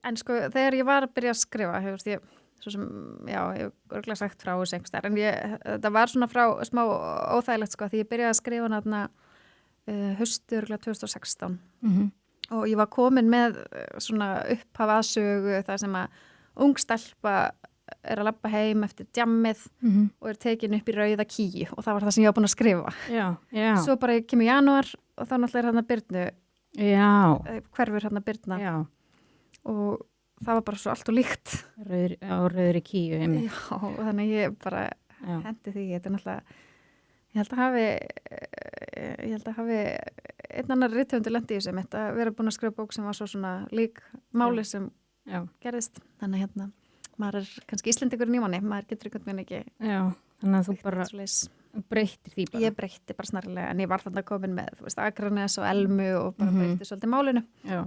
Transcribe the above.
En sko, þegar ég var að byrja að skrifa, hefur ég, svo sem, já, ég hef örgulega sagt frá þessu einhvers staðar, en það var svona frá smá óþægilegt, sko, því ég byrjaði að skrifa þarna haustu örgulega 2016 og ég var komin með svona upphaf aðsögu þar sem að ung stelpa að labba heim eftir djammið og tekin upp í rauða kíu og það var það sem ég var búin að skrifa. Já. Svo bara ég kemur í janúar og þá náttúrulega hérna Birnu, hverfur hérna Birna. Já. Og það var bara svo allt og líkt. Rauðri kíu. Einmitt. Já, og þannig ég bara hendi því. Þetta er náttúrulega, ég held að hafi einn annar rithöfundur lent í þessu mitt að vera búin að skrifa bók sem var svo svona lík máli sem gerðist. Þannig hérna, maður kannski Íslendingurinn í manni, maður getur einhvern veginn ekki. Já, þannig að þú bara breyttir því bara. Ég breytti bara snarlega, en ég var þannig komin með, þú veist, Akranes og Elmu og bara breytti svolítið málinu. Já.